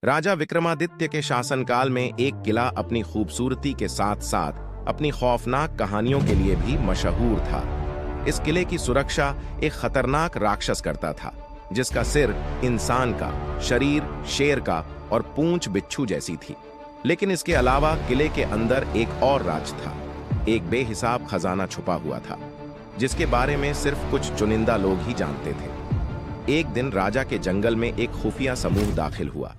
राजा विक्रमादित्य के शासनकाल में एक किला अपनी खूबसूरती के साथ साथ अपनी खौफनाक कहानियों के लिए भी मशहूर था। इस किले की सुरक्षा एक खतरनाक राक्षस करता था, जिसका सिर इंसान का, शरीर शेर का और पूंछ बिच्छू जैसी थी। लेकिन इसके अलावा किले के अंदर एक और राज था। एक बेहिसाब खजाना छुपा हुआ था, जिसके बारे में सिर्फ कुछ चुनिंदा लोग ही जानते थे। एक दिन राजा के जंगल में एक खुफिया समूह दाखिल हुआ।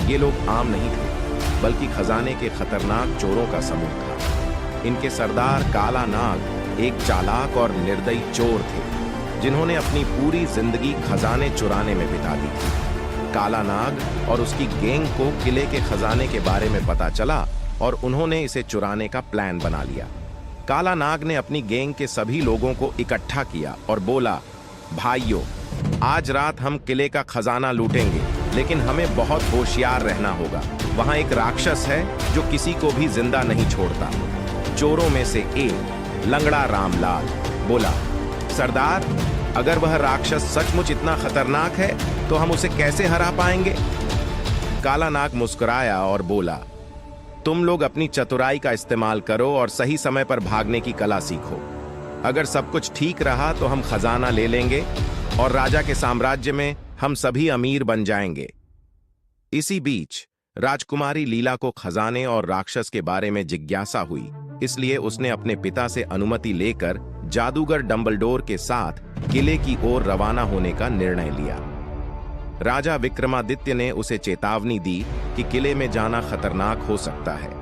ये लोग आम नहीं थे, बल्कि खजाने के खतरनाक चोरों का समूह था। इनके सरदार काला नाग एक चालाक और निर्दयी चोर थे, जिन्होंने अपनी पूरी जिंदगी खजाने चुराने में बिता दी थी। काला नाग और उसकी गैंग को किले के खजाने के बारे में पता चला और उन्होंने इसे चुराने का प्लान बना लिया। काला नाग ने अपनी गैंग के सभी लोगों को इकट्ठा किया और बोला, भाइयों, आज रात हम किले का खजाना लूटेंगे, लेकिन हमें बहुत होशियार रहना होगा। वहां एक राक्षस है जो किसी को भी जिंदा नहीं छोड़ता। चोरों में से एक लंगड़ा रामलाल बोला, सरदार, अगर वह राक्षस सचमुच इतना खतरनाक है तो हम उसे कैसे हरा पाएंगे? काला नाग मुस्कुराया और बोला, तुम लोग अपनी चतुराई का इस्तेमाल करो और सही समय पर भागने की कला सीखो। अगर सब कुछ ठीक रहा तो हम खजाना ले लेंगे और राजा के साम्राज्य में हम सभी अमीर बन जाएंगे। इसी बीच राजकुमारी लीला को खजाने और राक्षस के बारे में जिज्ञासा हुई, इसलिए उसने अपने पिता से अनुमति लेकर जादूगर डंबलडोर के साथ किले की ओर रवाना होने का निर्णय लिया। राजा विक्रमादित्य ने उसे चेतावनी दी कि किले में जाना खतरनाक हो सकता है,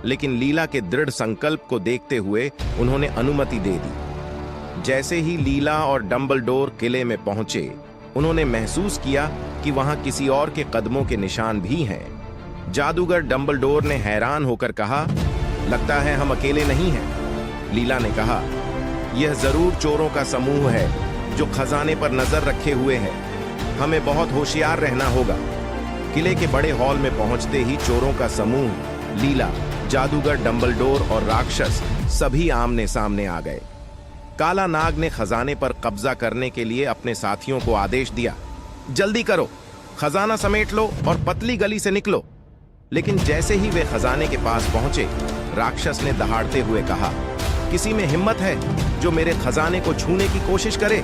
लेकिन लीला के दृढ़ संकल्प को देखते हुए उन्होंने अनुमति दे दी। जैसे ही लीला और डंबलडोर किले में पहुंचे, उन्होंने महसूस किया कि वहां किसी और के कदमों के निशान भी हैं। जादूगर डंबलडोर ने हैरान होकर कहा, लगता है हम अकेले नहीं हैं। लीला ने कहा, यह जरूर चोरों का समूह है जो खजाने पर नजर रखे हुए है। हमें बहुत होशियार रहना होगा। किले के बड़े हॉल में पहुंचते ही चोरों का समूह, लीला, जादूगर डंबलडोर और राक्षस सभी आमने सामने आ गए। काला नाग ने खजाने पर कब्जा करने के लिए अपने साथियों को आदेश दिया, जल्दी करो, खजाना समेट लो और पतली गली से निकलो। लेकिन जैसे ही वे खजाने के पास पहुंचे, राक्षस ने दहाड़ते हुए कहा, किसी में हिम्मत है जो मेरे खजाने को छूने की कोशिश करे?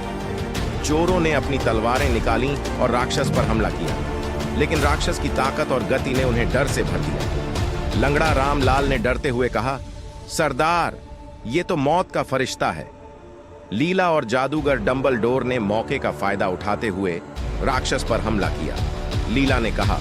चोरों ने अपनी तलवारें निकाली और राक्षस पर हमला किया, लेकिन राक्षस की ताकत और गति ने उन्हें डर से भर दिया। लंगड़ा रामलाल ने डरते हुए कहा, सरदार, ये तो मौत का फरिश्ता है। लीला और जादूगर डंबलडोर ने मौके का फायदा उठाते हुए राक्षस पर हमला किया। लीला ने कहा,